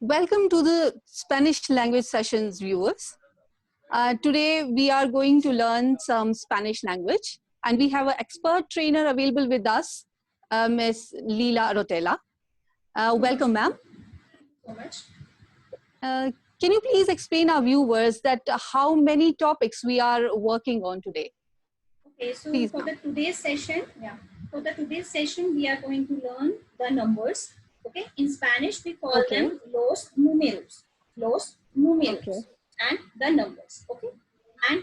Welcome to the Spanish language sessions, viewers. Today we are going to learn some Spanish language, and we have an expert trainer available with us, Ms. Leela Rotella. Welcome, ma'am. So much. Can you please explain our viewers that how many topics we are working on today? Okay, so Please, for the today's session, we are going to learn the numbers. Okay, in Spanish we call them los números, and the numbers. Okay, and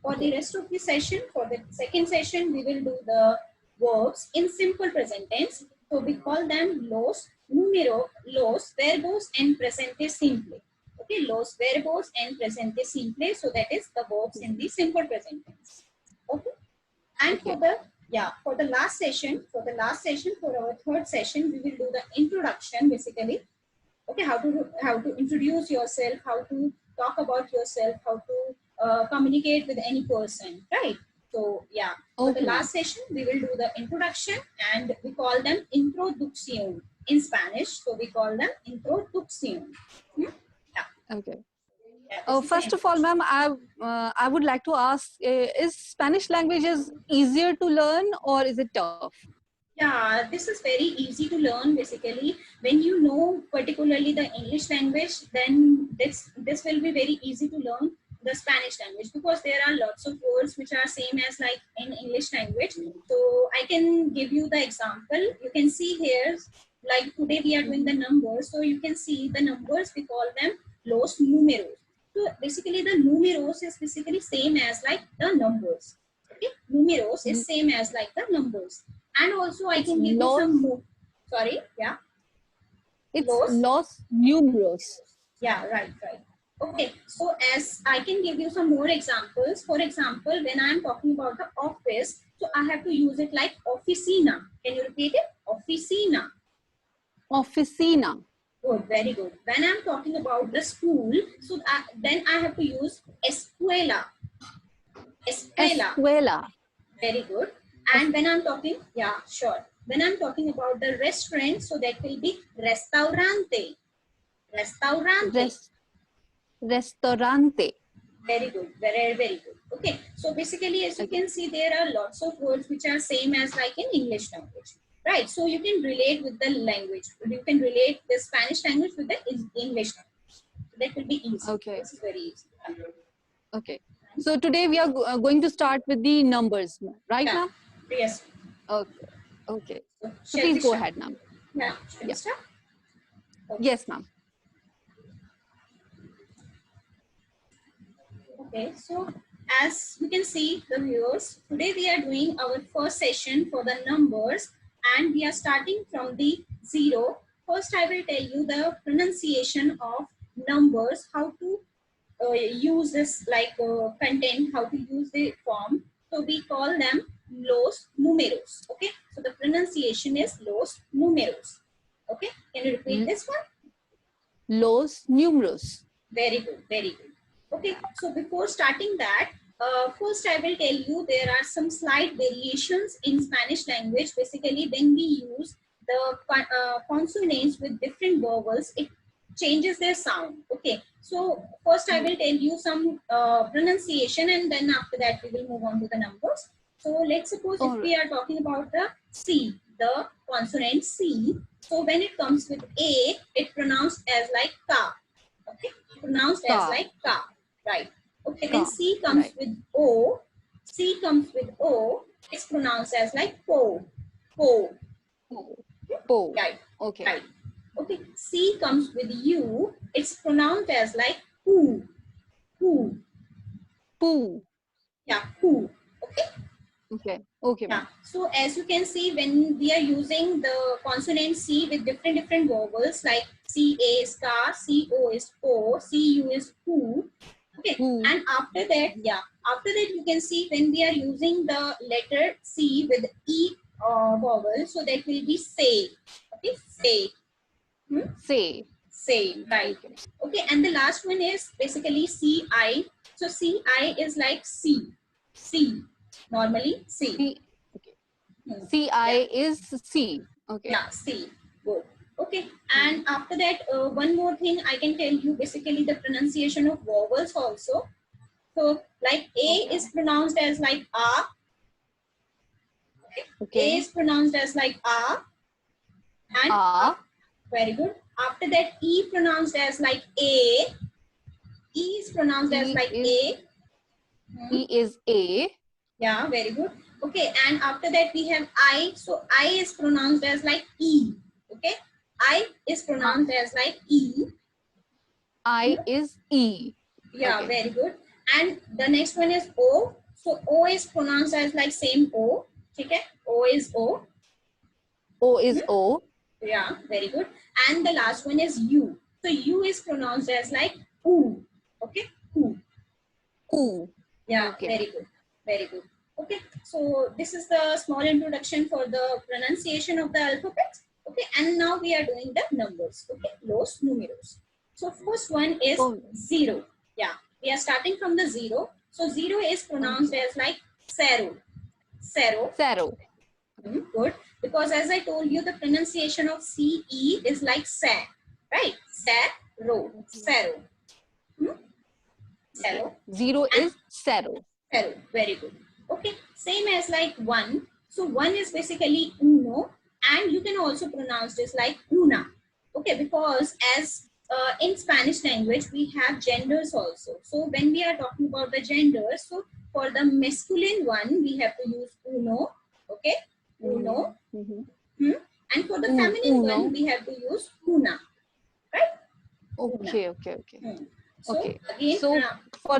for the rest of the session, for the second session, we will do the verbs in simple present tense. So we call them los verbos en presente simple. Okay, los verbos en presente simple. So that is the verbs in the simple present tense. Okay. And for the last session, for our third session, we will do the introduction basically. Okay, how to introduce yourself, how to talk about yourself, how to communicate with any person, right? So for the last session, we will do the introduction, and we call them introducción in Spanish. So we call them introducción. Okay. First of all, ma'am, I would like to ask, is Spanish language easier to learn or is it tough? Yeah, this is very easy to learn basically. When you know particularly the English language, then this will be very easy to learn the Spanish language, because there are lots of words which are same as like in English language. So I can give you the example. You can see here, like today we are doing the numbers. So you can see the numbers, we call them los números. So basically the números is basically same as like the numbers. Okay, números is same as like the numbers. And also I can give you some more. Sorry, yeah. It's los números. Yeah, right. Okay, so as I can give you some more examples. For example, when I am talking about the office, so I have to use it like oficina. Can you repeat it? Oficina. Oficina. Good, very good. When I'm talking about the school, so then I have to use escuela. Escuela. Very good. And when I'm talking, when I'm talking about the restaurant, so that will be restaurante. Restaurante. Very good. Very, very good. Okay. So basically, as you can see, there are lots of words which are same as like in English language. Right. So you can relate with the language. You can relate the Spanish language with the English language. So that will be easy. Okay. This is very easy. Okay. So today we are going to start with the numbers, right now? Yes. Okay. So please go ahead, ma'am. Yeah. Shall we start? Okay. Yes, ma'am. Okay. So as you can see, the viewers, today we are doing our first session for the numbers, and we are starting from the 0. First, I will tell you the pronunciation of numbers, how to use this like content, how to use the form. So we call them los números. Okay, so the pronunciation is los números. Okay, can you repeat this one? Los números. Very good, very good. Okay, so before starting that, first I will tell you there are some slight variations in Spanish language. Basically, when we use the consonants with different vowels, it changes their sound. Okay, so first I will tell you some pronunciation, and then after that we will move on to the numbers. So let's suppose if we are talking about the C, the consonant C. So when it comes with A, it pronounced as like ka. Okay, pronounced as like ka. Right. Okay, when C comes with O, it's pronounced as like po. Right. Okay. Right. Okay, C comes with U, it's pronounced as like poo. Yeah, poo. Okay. Okay. Yeah. So as you can see, when we are using the consonant C with different vowels, like C A is ka, C O is po, C U is poo. Okay. And after that, you can see when we are using the letter C with E vowel, so that will be say. Okay, say. Say, right. Okay, and the last one is basically CI. So CI is like C. Normally C. CI is C. Okay. Yeah, C. Good. Okay, and after that, one more thing I can tell you, basically the pronunciation of vowels also. So like A is pronounced as like A. A is pronounced as like A. And very good. After that, E pronounced as like A. E is pronounced as like A. E is A. Yeah, very good. Okay, and after that we have I. So I is pronounced as like E. Okay, I is pronounced as like E. I is E. Yeah, very good. And the next one is O. So O is pronounced as like same O. Okay, O is O. O is O. Yeah, very good. And the last one is U. So U is pronounced as like U. Okay, U. U. Yeah, very good. Very good. Okay, so this is the small introduction for the pronunciation of the alphabet. Okay, and now we are doing the numbers. Okay, los números. So first one is 0. Yeah, we are starting from the 0. So 0 is pronounced as like cero. Cero. Cero. Good. Because as I told you, the pronunciation of CE is like sa. Right? Cero. Cero. Cero. 0 is cero. Cero. Very good. Okay. Same as like 1. So 1 is basically uno. And you can also pronounce this like una. Okay. Because as in Spanish language, we have genders also. So when we are talking about the genders, so for the masculine one, we have to use uno. Okay. Uno. And for the feminine one, we have to use una. Right? Okay, una. okay, okay. So okay. Again, so for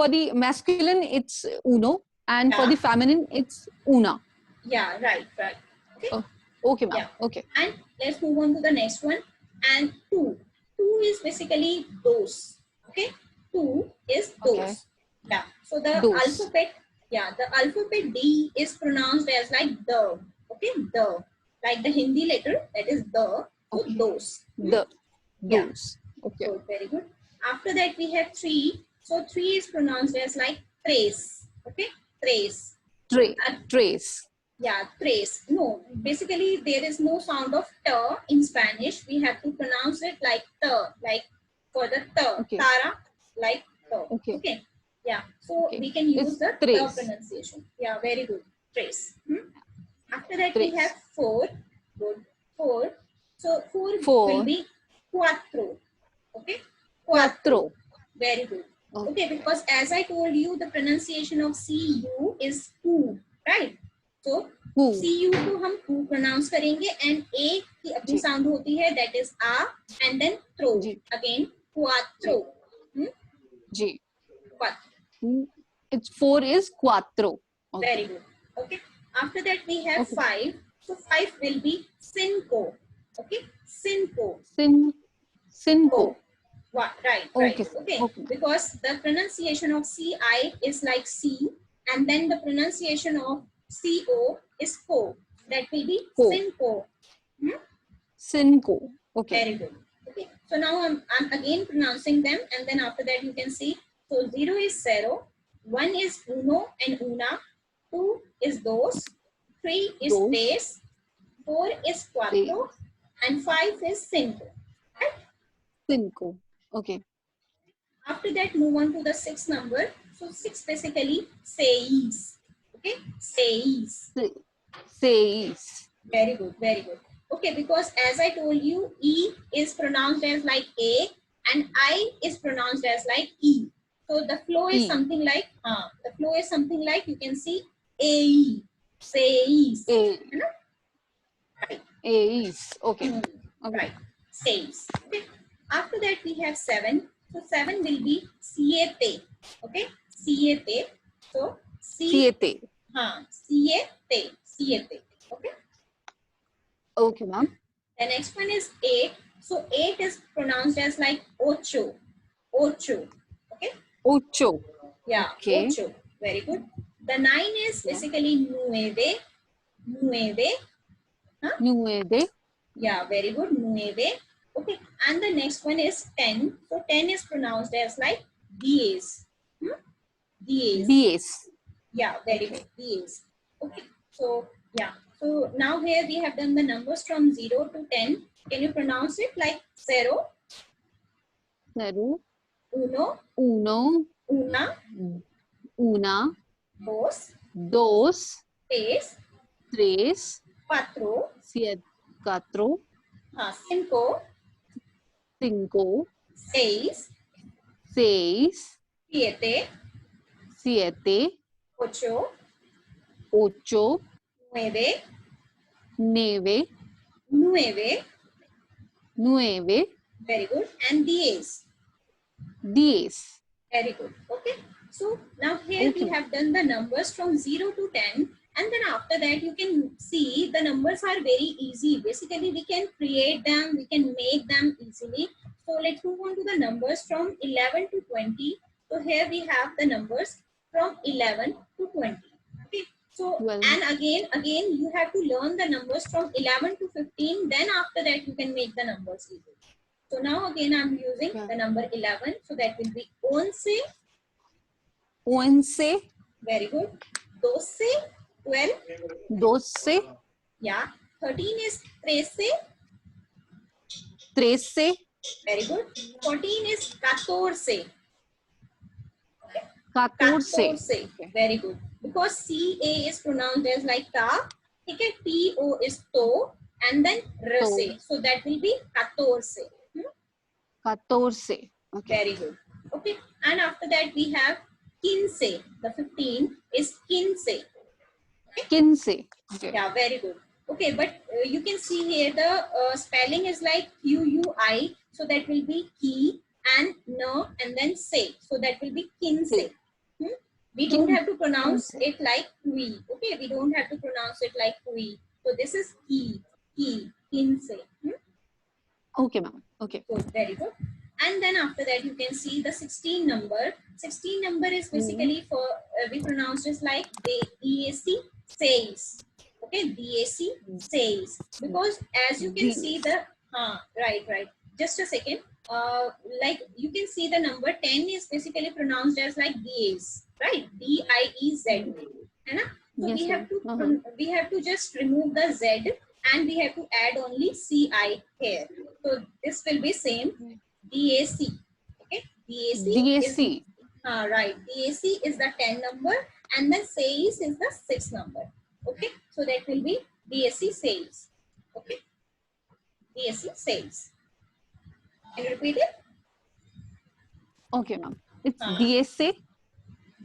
the masculine, it's uno, and for the feminine, it's una. Yeah, right. Okay. Oh, okay, ma'am. Yeah. Okay. And let's move on to the next one. And 2. 2 is basically dos. Okay. 2 is dos. Okay. Yeah. So the alphabet. Yeah, the alphabet D is pronounced as like the. Okay, the. Like the Hindi letter, that is the. So dos. The. Dos. Okay. So very good. After that we have 3. So 3 is pronounced as like tres. Okay, tres. Trace. Yeah, trace. No, basically there is no sound of t in Spanish. We have to pronounce it like t, like for the t. Okay. Tara, like t. Okay. Okay. Yeah. So we can use the t pronunciation. Yeah, very good. Trace. After that we have 4. Good. 4. So 4 will be cuatro. Okay. Cuatro. Very good. Okay, because as I told you, the pronunciation of CU is U, right? So CU को हम U pronounce करेंगे and A की अपनी sound होती है, that is A, and then throw again cuatro. G. Cuatro. It's 4 is cuatro. Okay. Very good. Okay. After that we have 5. So 5 will be cinco. Okay. Cinco. Cinco. Right. Okay. Because the pronunciation of CI is like C, and then the pronunciation of CO is co. That will be cinco. Cinco. Okay. Very good. Okay. So now I'm again pronouncing them, and then after that you can see. So 0 is cero, 1 is uno and una, 2 is dos, 3 is tres, 4 is cuatro, and 5 is cinco. Right? Cinco. Okay. After that, move on to the 6th number. So 6 basically seis. Okay, seis. Seis. Very good, very good. Okay, because as I told you, E is pronounced as like A and I is pronounced as like E. So the flow is something like, you can see AE. Seis. Right. A's. Okay. Right. Seis. Okay. After that, we have 7. So 7 will be siete. Okay, siete. So siete. Siete. Siete. Okay. Okay, ma'am. The next one is 8. So 8 is pronounced as like ocho. Ocho. Okay. Ocho. Yeah. Okay. Ocho. Very good. The 9 is basically nueve. Nueve. Nueve. Yeah. Very good. Nueve. Okay, and the next one is 10. So 10 is pronounced as like diez. Diez. Diez. Yeah, very good. Diez. Okay, so yeah. So now here we have done the numbers from 0 to 10. Can you pronounce it like 0, Zero, uno, uno, una, una, dos, dos, tres, tres, cuatro, cuatro, cinco, cinco, seis, seis, siete, siete, ocho, ocho, nueve, nueve, nueve. nueve, Very good. And 10. 10. Very good. Okay. So now here Okay. we have done the numbers from 0 to 10. And then after that, you can see the numbers are very easy. Basically, we can create them. We can make them easily. So let's move on to the numbers from 11 to 20. So here we have the numbers from 11 to 20. Okay. So, Well, and again, you have to learn the numbers from 11 to 15. Then after that, you can make the numbers easy. So now again, I'm using the number 11. So that will be 11. 11, Very good. 12, 12. 12, Yeah. 13 is 13. 13, Very good. 14 is 14. 14. 14. Very good. Because CA is pronounced as like ta. Okay. TO is to. And then rase. So that will be 14. 14. Okay. Very good. Okay. And after that we have 15. The 15 is 15. 15. Okay. Yeah, very good. Okay, but you can see here the spelling is like QUI. So that will be ki and no and then say. So that will be kinse. We don't have to pronounce it like kui. Okay, we don't have to pronounce it like kui. So this is kinse. Okay, ma'am. Okay. So very good. And then after that, you can see the 16 number. 16 number is basically for, we pronounce it like DAC, says. Okay, DAC, says. Because as you can see the, right. Just a second. Like you can see the number 10 is basically pronounced as like DAs, right? DIEZ. So Yes, we have to just remove the Z and we have to add only CI here. So this will be same. DAC. Okay. DAC. DAC. Right. DAC is the 10 number and then says is the 6 number. Okay. So that will be DAC says. Okay. DAC says. Can you repeat it? Okay, ma'am. It's DAC.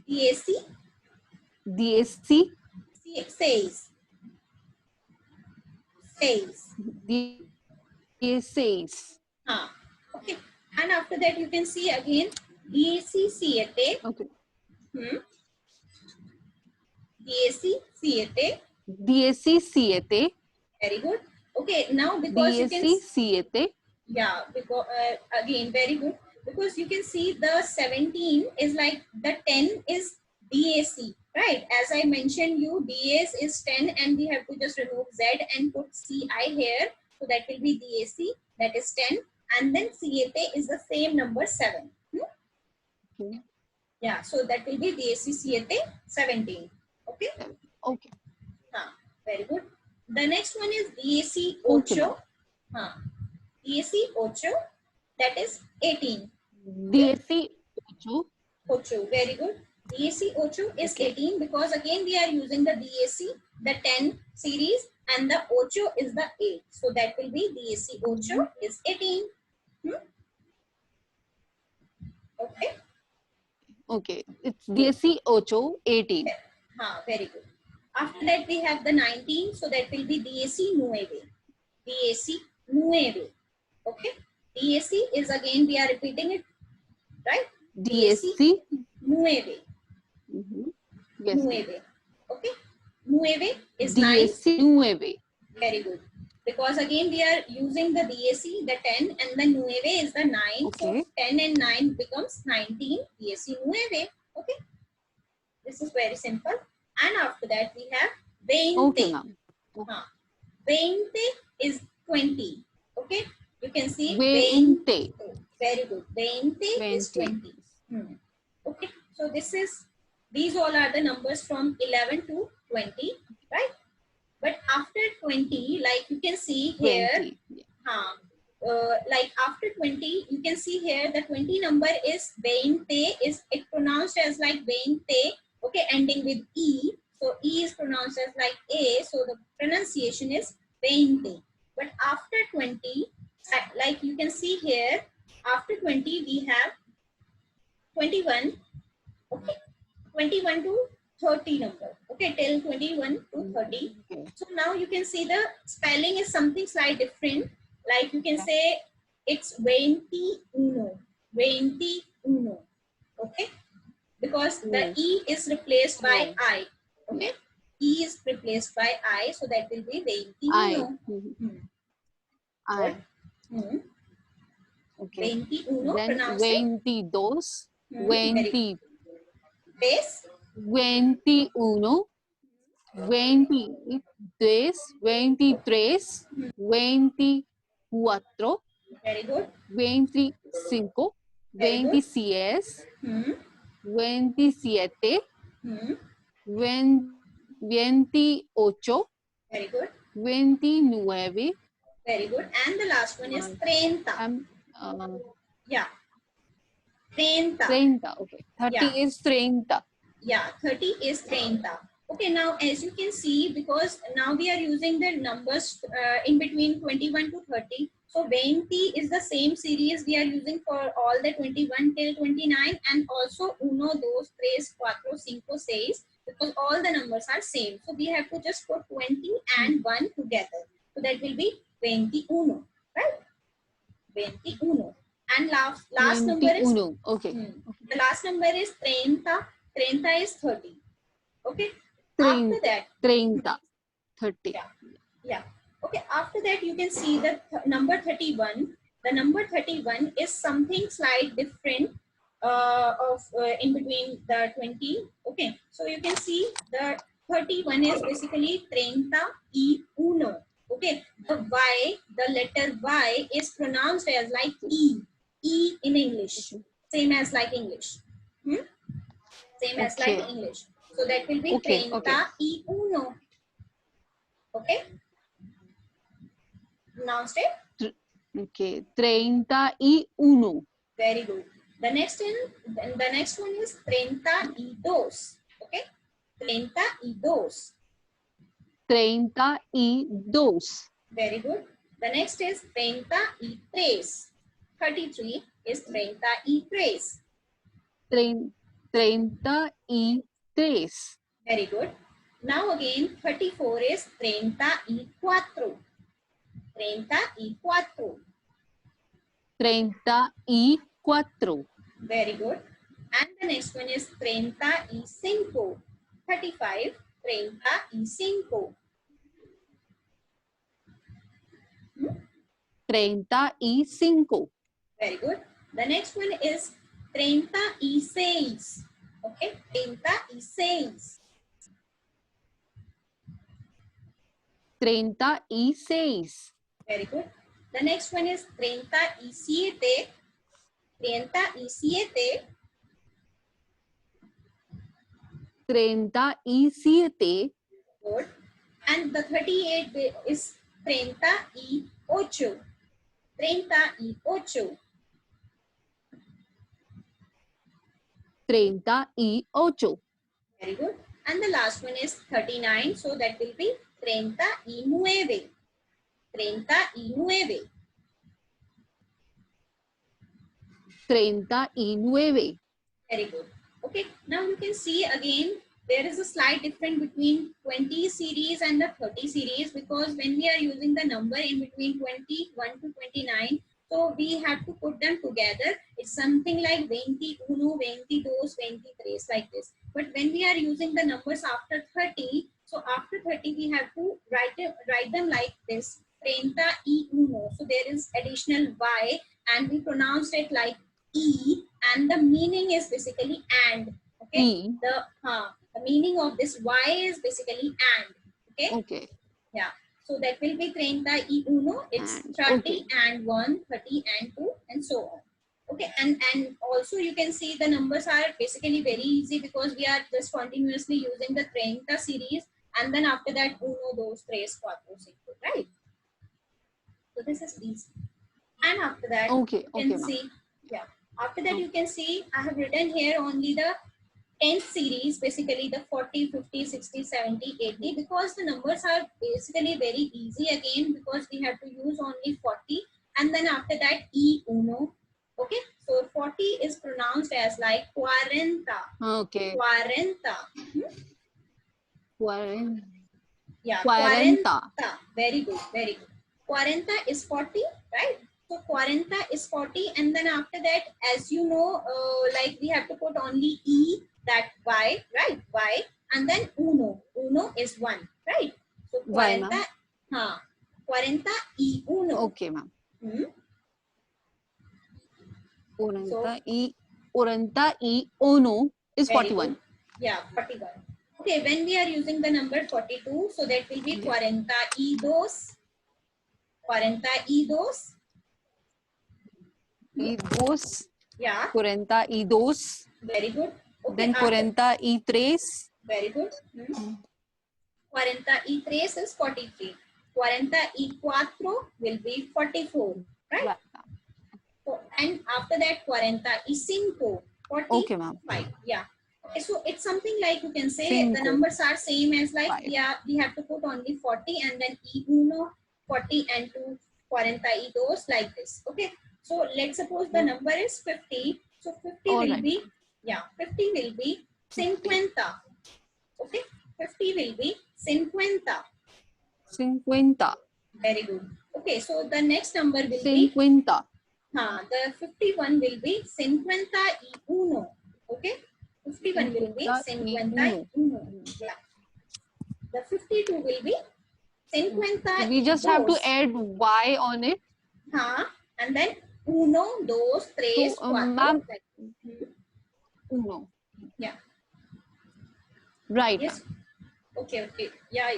DAC. DAC. Says. Says. DAC. Okay. And after that, you can see again DAC 7. Okay. DAC 7. DAC 7. Very good. Okay. Now because DAC you can 7. yeah, because again very good because you can see the 17 is like the 10 is DAC, right? As I mentioned you, DAC is 10 and we have to just remove Z and put CI here. So that will be DAC, that is 10. And then CAT is the same number 7. Okay. Yeah, so that will be DAC CAT 17. Okay? Okay. Very good. The next one is DAC Ocho. DAC Ocho, that is 18. DAC Ocho. Ocho, very good. DAC Ocho is 18 because again we are using the DAC, the 10 series and the Ocho is the 8. So that will be DAC Ocho is 18. Okay. Okay. It's DAC Ocho 18. Very good. After that we have the 19. So that will be DAC Nueve. DAC Nueve. Okay. DAC is again we are repeating it. Right? DAC Nueve. Yes. Nueve. Okay. Nueve is DAC 9. Nueve. Very good. Because again we are using the DAC, the 10 and the Nueve is the 9. Okay. So 10 and 9 becomes 19. DAC Nueve. Okay. This is very simple. And after that we have 20. Okay, ma'am. 20 is 20. Okay. You can see 20. Very good. 20 is 20. Okay. So these all are the numbers from 11 to 20, right? But after 20, like you can see here, 20. like after 20, you can see here the 20 number is 20, is it pronounced as like 20, okay, ending with E. So E is pronounced as like A, so the pronunciation is 20. But after 20, like you can see here, after 20 we have 21, okay, 21 to 30 number, okay, till 21 to 30. Okay. So now you can see the spelling is something slightly different, like you can say it's 21, 21, okay, because the E is replaced by I, okay, E is replaced by I, so that will be 21. I. Okay. 21, Then pronounce it. 22, Very 20, base. 21, 23, 23, 24, Very good. 25, Very good. 26, Hmm. 27, Hmm. 28, Very good. 29. Very good. And the last one is 30. Yeah. 30. 30. Okay. 30 Yeah. is 30. Yeah. 30 is 30. Okay. Now, as you can see, because now we are using the numbers in between 21 to 30. So 20 is the same series we are using for all the 21 till 29, and also 1, 2, 3, 4, 5, 6, because all the numbers are same. So we have to just put 20 and 1 together. So that will be 21, right? 21. And last number is, Okay. the last number is 30. 30 is 30. Okay. 30. After that, 30. 30. yeah, yeah. Okay. After that, you can see the number 31. The number 31 is something slight different in between the 20. Okay. So you can see the 31 is basically 31. Okay. The Y, the letter Y is pronounced as like E. E in English. Same as like English. Same as like English. So that will be 31. Okay. Pronounced it. Okay. 31. Very good. The next one is 32. Okay. 32. 32. Very good. The next is 33. 33 is 33. 33. Very good. Now again 34 is 34. 34. 34. Very good. And the next one is 35. 35. 35. 35. Very good. The next one is 36. Okay. 36. 36. Very good. The next one is 37. 37. 37. Good. And the 38 is 38. 38. 38. Very good. And the last one is 39. So that will be 39. 39. 39. Very good. Okay. Now you can see again, there is a slight difference between 20 series and the 30 series, because when we are using the number in between 21 to 29, so we have to put them together. It's something like 21, 22, 23, like this. But when we are using the numbers after 30, so after 30 we have to write them like this, 31. So there is additional Y and we pronounced it like E, and the meaning is basically and. Okay. The meaning of this Y is basically and. Okay. Okay. Yeah. So that will be 31. It's 30 and 1, 30 and 2, and so on. Okay. And also you can see the numbers are basically very easy because we are just continuously using the 30 series, and then after that, 1, 2, 3, 4, 5, right? So this is easy. And after that, Okay. you Okay, can ma'am. see, yeah. After that, you can see I have written here only the 10 series, basically the 40, 50, 60, 70, 80, because the numbers are basically very easy again, because we have to use only 40, and then after that e uno. Okay, so 40 is pronounced as like 40. Okay. 40. Quarenta. Yeah, 40. Quarenta. Very good, very good. 40 is 40, right? So 40 is 40, and then after that, as you know, like we have to put only e, that y, right? Y, and then uno. Uno is 1, right? So Why, 40, ma'am? 40 y uno. Okay, ma'am. Hmm? So 40 y 1 is very 41. good. Yeah, 41. Okay, when we are using the number 42, so that will be 40 y dos. 40 y dos. Y dos. Yeah, 40 y dos. very good. Okay, Then after, 40 y tres. very good. 40 y tres is 43. 40 y cuatro will be 44, right? Right. So, and after that 40 y cinco, 45. Okay, ma'am. Yeah. Okay, so it's something like you can say the Cinco. numbers are same as like, 5. yeah, we have to put only 40 and then y uno, 40 and 2, 40 y dos, like this. Okay. So let's suppose the number is 50. So 50 All will right. be, yeah, 50 will be 50. Okay. 50 will be 50. 50. Very good. Okay. So the next number will be, 50. the 51 will be 51. Okay. 51 will be 51. Yeah. The 52 will be 50. We just have to add y on it. And then 1, 2, 3, So, 4. ma'am, uno. Yeah. Right. Yes. Okay. Okay. Yeah.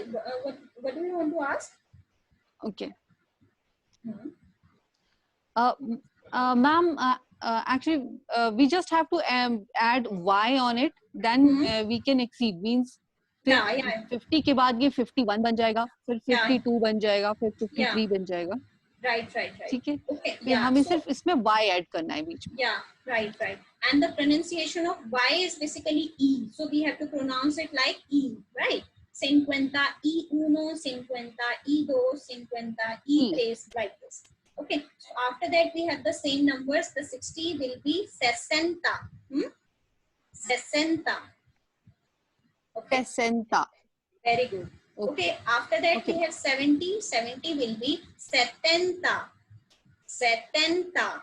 What do you want to ask? Okay. Hmm. Ma'am, actually, we just have to add y on it. Then we can exceed. Means फिर Yeah. Yeah. 50 के बाद ये 51 बन जाएगा, फिर 52 बन जाएगा, फिर 53 बन जाएगा. Right. Right. Right. ठीक है. Okay. फिर Yeah. हमें So, सिर्फ इसमें y ऐड करना है बीच में. yeah, right, right. And the pronunciation of Y is basically E. So we have to pronounce it like E, right? 50, y uno, 50, y dos, 50, y tres, like this. Okay. So after that we have the same numbers. The 60 will be 60. 60. Okay. 60. Very good. Okay. After that Okay. we have 70. 70 will be 70. 70.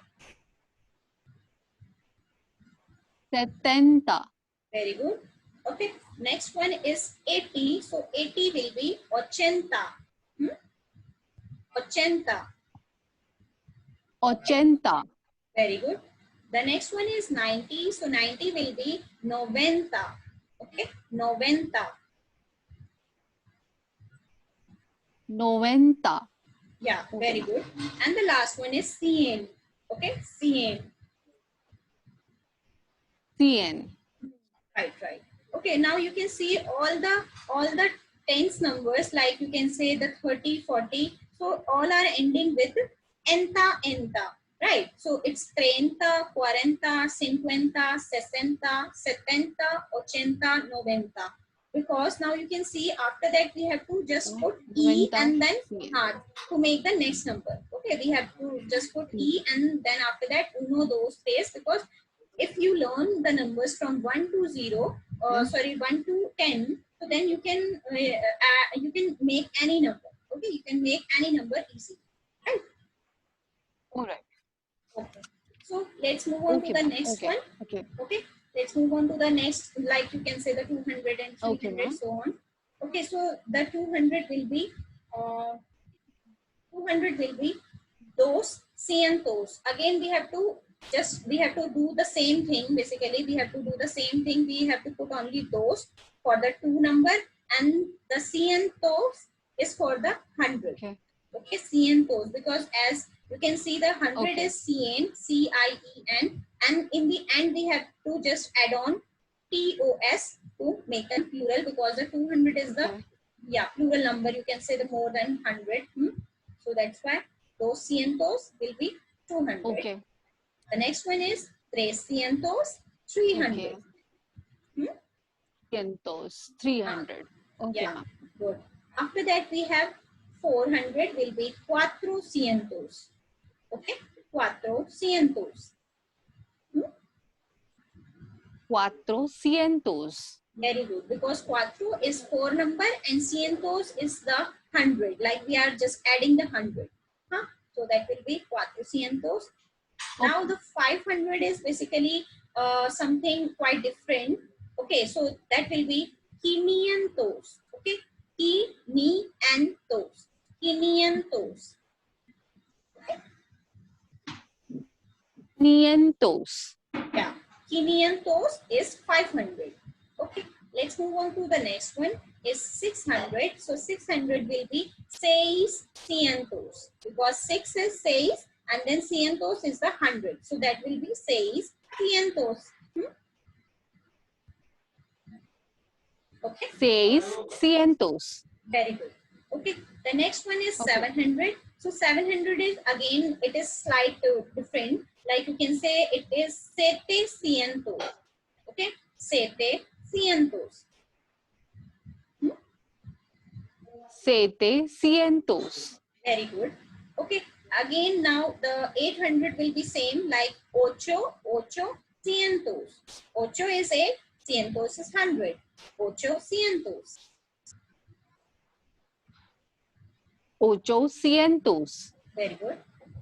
70. Very good. Okay. Next one is 80. So 80 will be 80. 80. 80. Very good. The next one is 90. So 90 will be 90. Okay. 90. 90. Yeah. Okay, Very good. And the last one is 100. Okay. 100. 100. Right, right. Okay, now you can see all the tens numbers, like you can say the 30, 40. So all are ending with enta, enta, right? So it's 30, 40, 50, 60, 70, 80, 90. Because now you can see after that we have to just put E 90, and then 100. to make the next number. Okay, we have to just put E and then after that uno, dos, tres, because if you learn the numbers from 1 to 0, 1 to 10, so then you can make any number. Okay, you can make any number easy, right? All right. Okay. So let's move on to the next one. Okay. Okay, let's move on to the next, like you can say the 200 and 300, Okay, so on. Okay, so the 200 will be 200 will be dos, cientos. Again, we have to do the same thing. Basically, we have to do the same thing. We have to put only dos for the 2 number, and the cientos is for the 100. Okay, cientos, because as you can see the 100 is cien, C-I-E-N, and in the end we have to just add on TOS to make a plural, because the 200 is the yeah, plural number, you can say the more than 100. So that's why dos cientos will be 200. Okay. The next one is tres cientos, 300. Okay. Cientos, 300. Okay, Yeah, ma'am. good. After that, we have 400 will be cuatro cientos. Okay, cuatro cientos. 400. Very good, because cuatro is 4 number and cientos is the 100. Like we are just adding the 100. Huh? So that will be cuatro cientos. Now the 500 is basically something quite different. Okay, so that will be quinientos. Okay, quinientos. Quinientos. Quinientos. Yeah, quinientos is 500. Okay, let's move on to the next one. Is 600. So 600 will be seis cientos, because 6 is 6 and then cientos is the 100. So that will be seis cientos. Okay. 600. Very good. Okay. The next one is 700. So 700 is again, it is slightly different. Like you can say it is sete cientos. Okay. Sete cientos. 700. Very good. Okay. Again, now the 800 will be same like ocho cientos. Ocho is 8, cientos is 100. Ocho cientos. 800. Very good.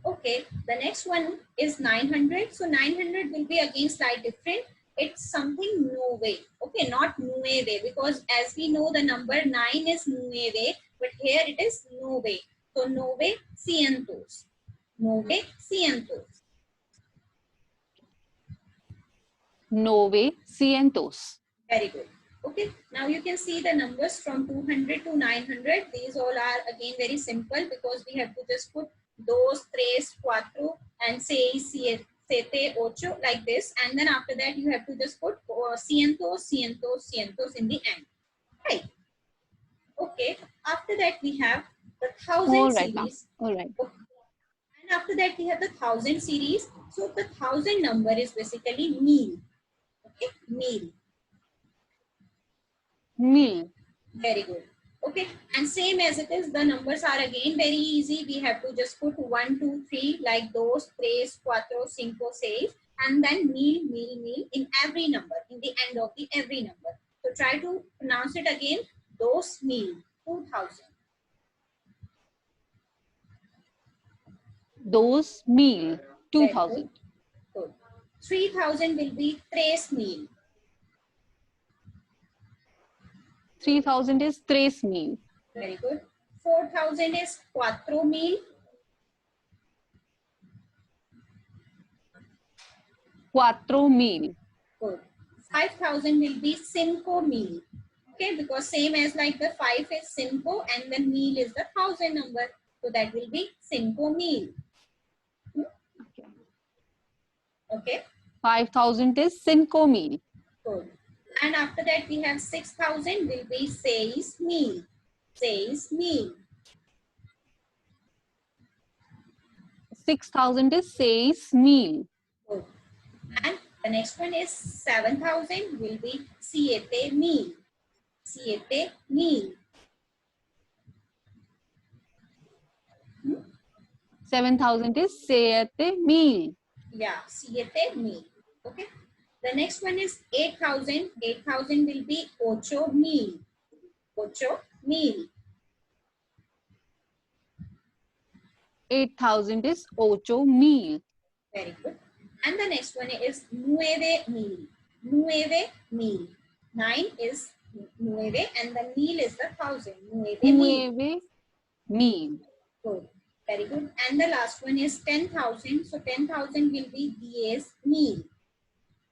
Okay, the next one is 900. So 900 will be again slightly different. It's something nueve. Okay, not nueve, because as we know the number 9 is nueve, but here it is nueve. So nueve cientos. Nueve cientos. 900. Very good. Okay, now you can see the numbers from 200 to 900. These all are again very simple, because we have to just put dos, tres, cuatro, and seis, siete, ocho, like this. And then after that, you have to just put cientos, cientos, cientos in the end. Right. Okay. After that, we have the All 1000 right, ma'am. series. All right. Okay. And after that, we have the 1000 series. So the 1000 number is basically mil. Okay, mil. Mil. Very good. Okay, and same as it is, the numbers are again very easy. We have to just put 1, 2, 3, like dos, tres, cuatro, cinco, seis, and then mil, mil, mil in every number, in the end of the every number. So try to pronounce it again. Dos mil, 2000. 2000. 2000. Good. 3000 will be tres mil. 3000 is 3000. Very good. 4000 is cuatro mil. 4000. Good. 5000 will be cinco mil. Okay, because same as like the 5 is cinco and then mil is the 1000 number. So that will be cinco mil. Okay. Okay, 5000 is 5000. good. And after that we have 6000 will be seis mil. 6,000. 6000 is 6000. Good. And the next one is 7000 will be siete mil. Siete mil. 7000 is 7000. Yeah, siete mil. Okay. The next one is 8000. 8000 will be ocho mil. Ocho mil. 8000 is 8000. Very good. And the next one is nueve mil. Nueve mil. 9 is nueve and the mil is the 1000. Nueve mil. 9000. Good. Very good. And the last one is 10,000. So 10,000 will be diez mil.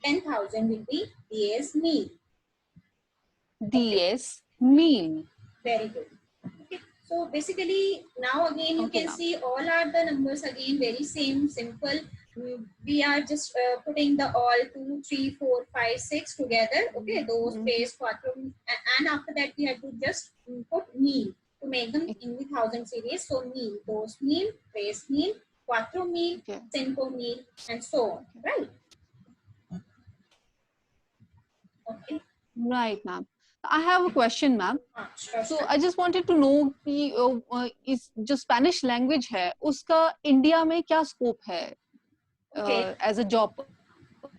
10,000 will be diez mil. 10,000. Very good. Okay. So basically now again you Okay, can ma'am. see all are the numbers again very same, simple, we are just putting the all 2, 3, 4, 5, 6 together. Okay, those tres, cuatro, and after that we have to just put mil to make them in the thousand series. So mil, dos mil, tres mil, cuatro mil, cinco mil, and so on. Right. Okay. Right, ma'am. I have a question, ma'am. Sure, So sure. I just wanted to know कि इस जो Spanish language है उसका India में क्या scope है as a job?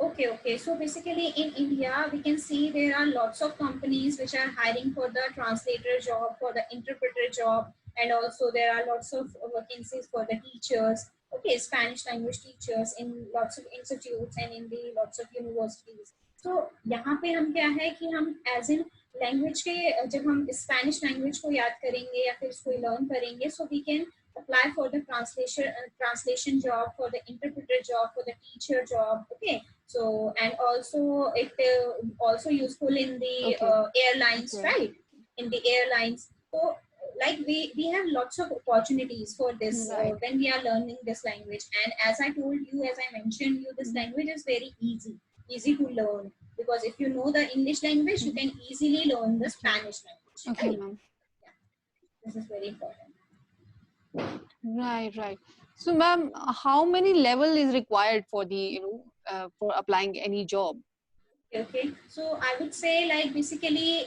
Okay. So basically in India, we can see there are lots of companies which are hiring for the translator job, for the interpreter job, and also there are lots of vacancies for the teachers. Okay, Spanish language teachers in lots of institutes and in the lots of universities. So यहाँ पे हम क्या है कि हम as in language के जब हम Spanish language को याद करेंगे या फिर इसको learn करेंगे, so we can apply for the translation job, for the interpreter job, for the teacher job. Okay. So, and also it also useful in the airlines, right? In the airlines. So like we have lots of opportunities for this when we are learning this language. And as I told you, as I mentioned you, this language is very easy to learn, because if you know the English language, you can easily learn the Spanish language. Okay, right? ma'am. Yeah. This is very important. Right. So, ma'am, how many level is required for the for applying any job? Okay, so I would say like basically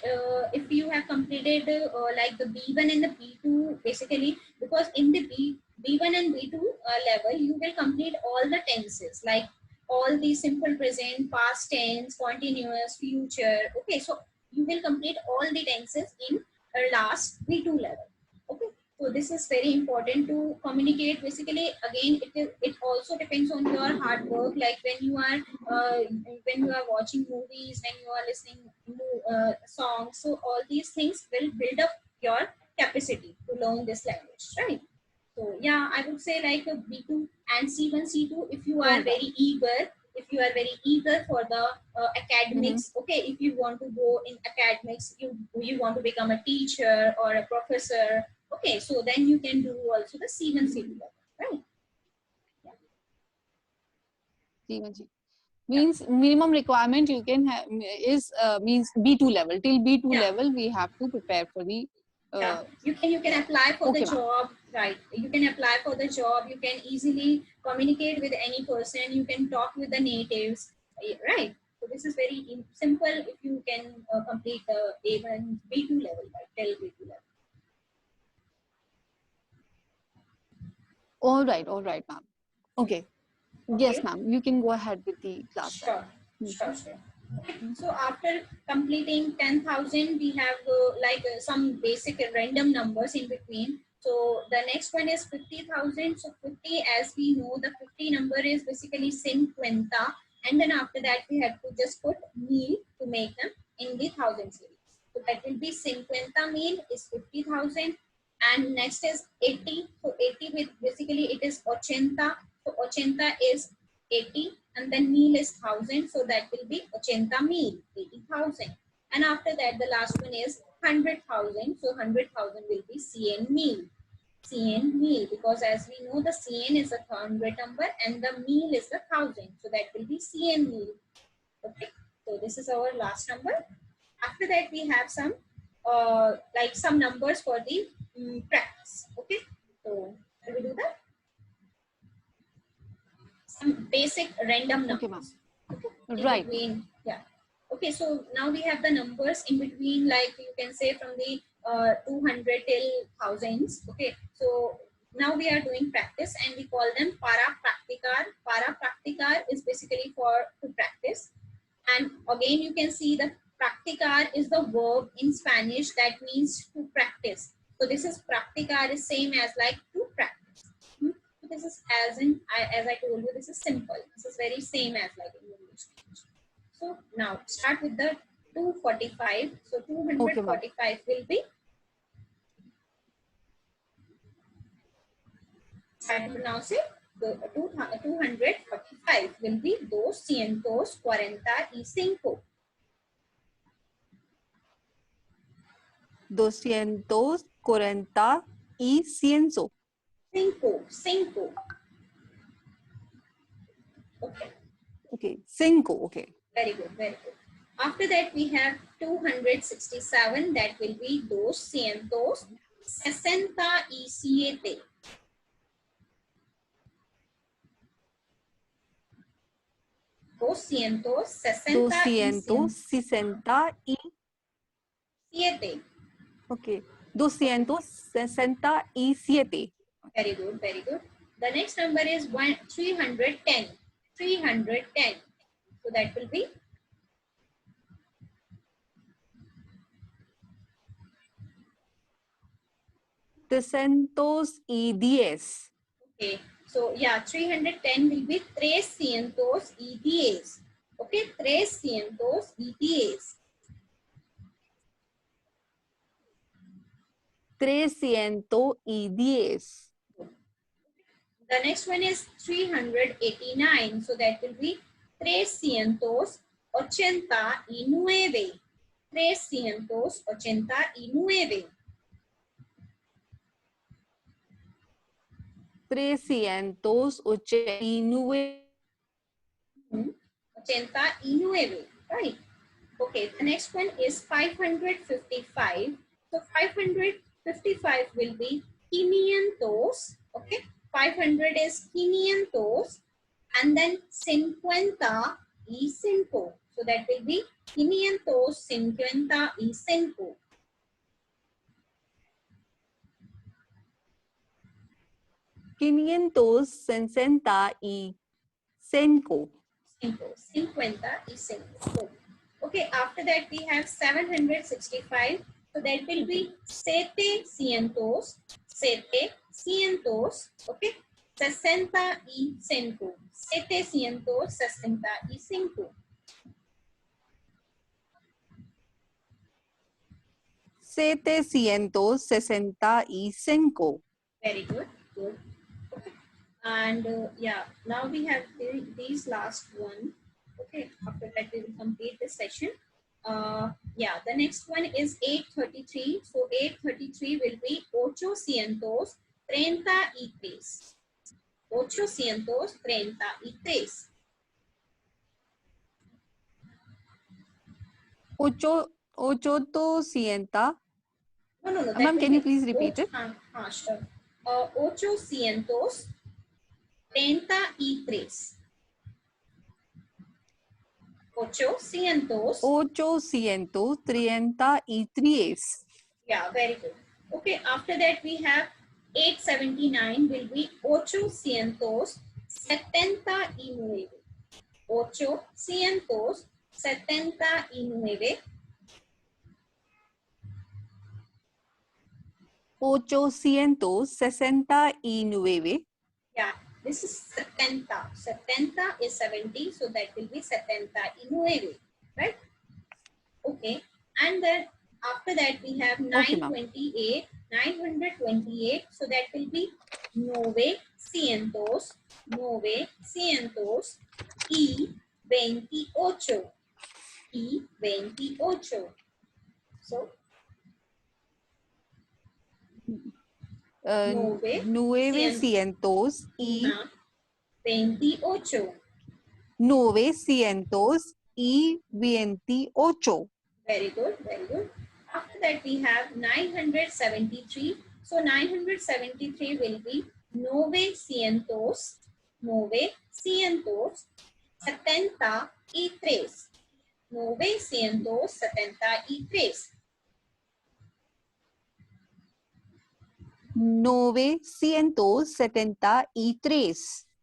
if you have completed like the B1 and the B2, basically because in the B1 and B2 level you will complete all the tenses, like all the simple present, past tense, continuous, future. Okay, so you will complete all the tenses in last B2 level. Okay, so this is very important to communicate. Basically, again, it also depends on your hard work. Like when you are watching movies, when you are listening songs, so all these things will build up your capacity to learn this language, right? So yeah, I would say like a B2 and C1, C2. If you are very eager for the academics, okay, if you want to go in academics, you want to become a teacher or a professor, okay, so then you can do also the C1, C2 level, right? C1, C2. Means minimum requirement you can have is means B2 level. Till B2 level we have to prepare for the you can apply for the job, right? You can apply for the job, you can easily communicate with any person, you can talk with the natives, right? So this is very simple if you can complete the A1 B2 level, right? Till B2 level. All right, ma'am. Okay. Yes, ma'am. You can go ahead with the class. Sure. So after completing 10,000, we have some basic random numbers in between. So the next one is 50,000. So 50, as we know, the 50 number is basically 50, and then after that we have to just put mil to make them in the thousand series. So that will be 50 mil is 50,000, and next is 80. So 80 with basically it is 80. So 80 is 80, and then mil is 1,000, so that will be 80 mil, 80,000. And after that, the last one is 100,000, so 100,000 will be 100 mil, 100 mil, because as we know the 100 is a 100 number and the mil is the 1,000, so that will be 100 mil. Okay, so this is our last number. After that, we have some like some numbers for the practice. Okay, so shall we do that? Some basic random numbers. Okay, right. Between, yeah. Okay, so now we have the numbers in between, like you can say from the 200 till thousands. Okay, so now we are doing practice and we call them para practicar. Para practicar is basically for to practice. And again, you can see the practicar is the verb in Spanish that means to practice. So this is practicar is same as like to practice. This is as I told you, this is simple. This is very same as like in English. So now start with the 245. So 245 will be. Try to pronounce it. The 245 will be 245. 245. Cinco. Okay. Okay. Cinco. Okay. Very good, very good. After that, we have 267. That will be dos cientos sesenta y siete. Doscientos sesenta y siete. Okay. 267. Very good, very good. The next number is 310. 310. So that will be 310. okay. So yeah, 310 will be 310. Okay, 310. 310. The next one is 389. So that will be 389. 389. 389. 89, right? Okay, the next one is 555. So 555 will be quinientos. Okay, 500 is quinientos, and then 50 y 5. So that will be quinientos 50 y 5. 565. 50 y 5. Okay, after that we have 765. So that will be siete cientos. Okay, 65. 765. 765. Very good. Good. Okay. And yeah, now we have these last one. Okay, after that we will complete the session. Yeah, the next one is 833. So 833 will be 833. 833. Ochocientos. No, no, no. That Ma'am, will can you be please repeat it? sure. 833. 800. 833. Yeah, very good. Okay, after that we have 879 will be 879. 879. 869. Yeah, this is 70. 70 is 70, so that will be 79, right? Okay, and then after that we have Okay, ma'am. 928. 928, so that will be 900. 900 y 28. Y 28. So 900 y 28. 928. Very good, very good. After that, we have 973. So 973 will be 900. 973. 973. 973.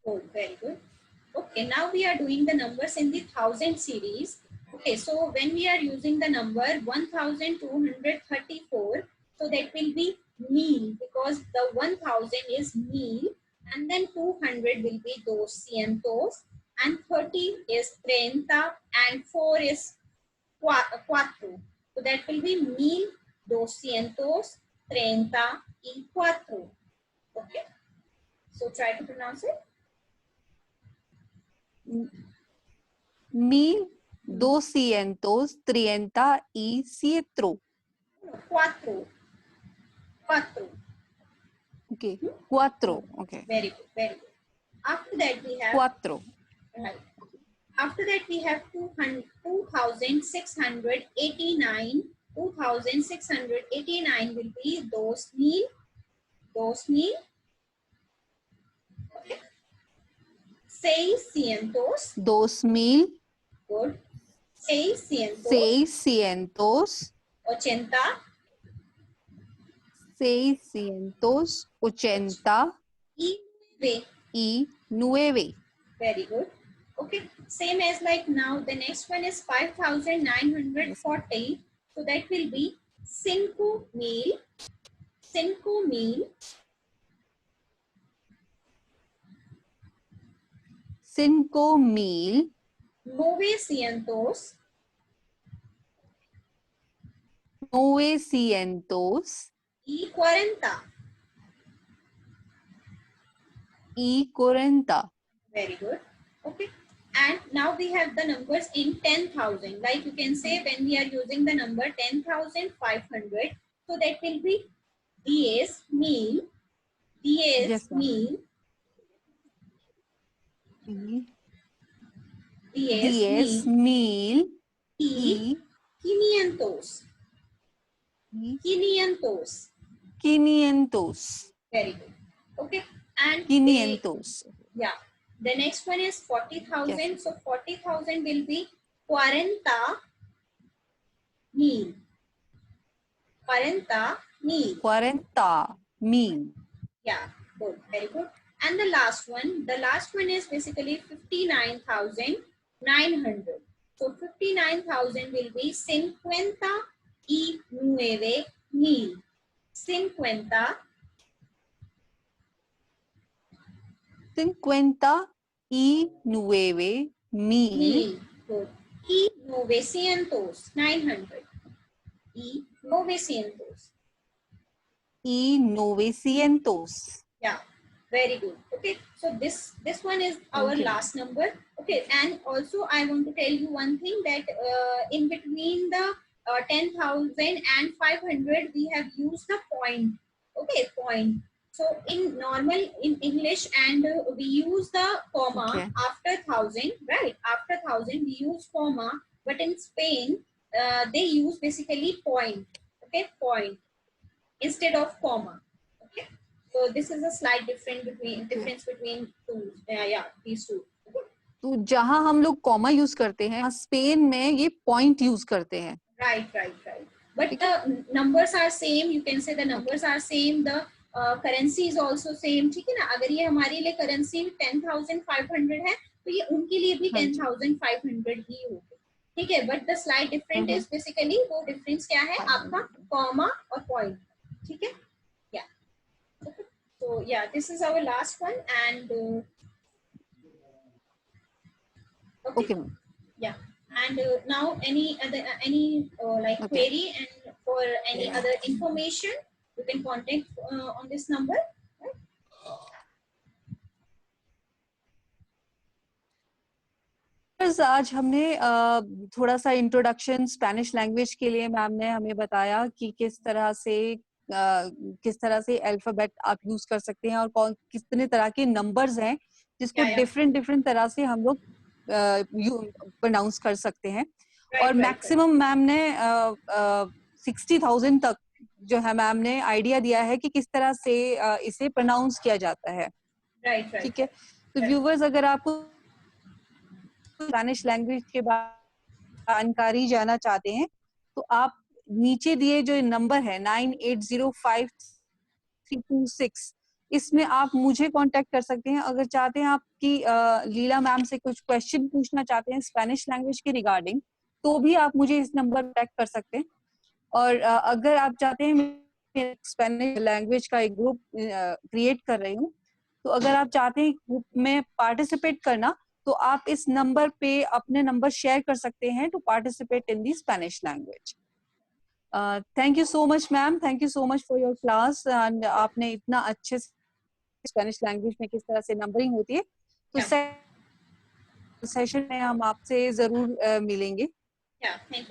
Oh, very good. Okay, now we are doing the numbers in the thousand series. Okay, so when we are using the number 1234, so that will be meal, because the 1000 is meal, and then 200 will be doscientos, and 30 is treinta, and 4 is cuatro. So that will be meal, doscientos, treinta y cuatro. Okay, so try to pronounce it. 1237. Cuatro. Cuatro. Okay. Cuatro. Okay. Very good. Very good. After that, we have Cuatro. Right. After that, we have 2,689. 2,689 will be 2,000. 2,000. Okay. 600. 2,000. Good. 600. 600. 80. 680. Y 9. very good. Okay, same as like now. The next one is 5,940. So that will be 5,000. 5,000. 5,000. 900. 900. Y 40. Y 40. Very good. Okay. And now we have the numbers in 10,000. Like you can say when we are using the number 10,500. So that will be 10,000. 10,000. 10,000. 10,000. 500. 500. 500. Very good. Okay. And 500. yeah. The next one is 40,000. Yes. So 40,000 will be 40,000. 40,000. 40,000. Yeah. Good. Very good. And the last one is basically 59,900. So 59,000 will be 50,900. 50. 50,900. Good. Y 900. 900. Y 900. Y 900. Yeah, very good. Okay, so this one is our Okay. last number. Okay, and also I want to tell you one thing that in between the 10,000 and 500 we have used the point. Okay, point. So in normal in English and we use the comma Okay. after 1,000, right? After 1,000 we use comma, but in Spain they use basically point. Okay, point instead of comma. Okay, so this is a slight difference between two. These two. तो जहां हम लोग comma use करते हैं Spain में ये point use करते हैं. Right. But the numbers are same. You can say the numbers are same. The currency is also same. ठीक है ना? अगर ये हमारे लिए currency 10,500 है, तो ये उनके लिए भी 10,500 ही होगी. ठीक है? But the slight difference is basically वो difference क्या है? आपका comma और point. ठीक है? Yeah. So yeah, this is our last one, and okay. Yeah, and now any other like query and for any other information, you can contact on this number. Right? आज हमने थोड़ा सा introduction Spanish language के लिए ma'am ने हमें बताया कि किस तरह से अल्फाबेट आप यूज कर सकते हैं और कितने तरह के नंबर्स हैं जिसको डिफरेंट तरह से हम लोग प्रोनाउंस कर सकते हैं. और मैक्सिमम मैम ने 60,000 तक जो है मैम ने आइडिया दिया है कि किस तरह से इसे प्रोनाउंस किया जाता है. ठीक है. तो व्यूवर्स, अगर आपको स्पेनिश लैंग्वेज के बारे में जानकारी जानना चाहते हैं तो आप नीचे दिए जो नंबर है 98053326 इसमें आप मुझे कांटेक्ट कर सकते हैं. अगर चाहते हैं आपकी लीला मैम से कुछ क्वेश्चन पूछना चाहते हैं स्पेनिश लैंग्वेज के रिगार्डिंग तो भी आप मुझे इस नंबर पर कांटेक्ट कर सकते हैं. और अगर आप चाहते हैं मैं स्पेनिश लैंग्वेज का एक ग्रुप क्रिएट कर रही हूँ तो अगर आप चाहते हैं ग्रुप में पार्टिसिपेट करना तो आप इस नंबर पे अपने नंबर शेयर कर सकते हैं to participate in the Spanish language. Thank you so much ma'am, thank you so much for your class. And आपने इतना अच्छे स्पेनिश लैंग्वेज में किस तरह से नंबरिंग होती है तो सेशन में हम आपसे जरूर मिलेंगे. Thank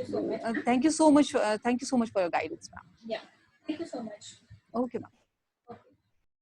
you so much. Thank you so much for your guidance, ma'am. Yeah, thank you so much. Okay, ma'am.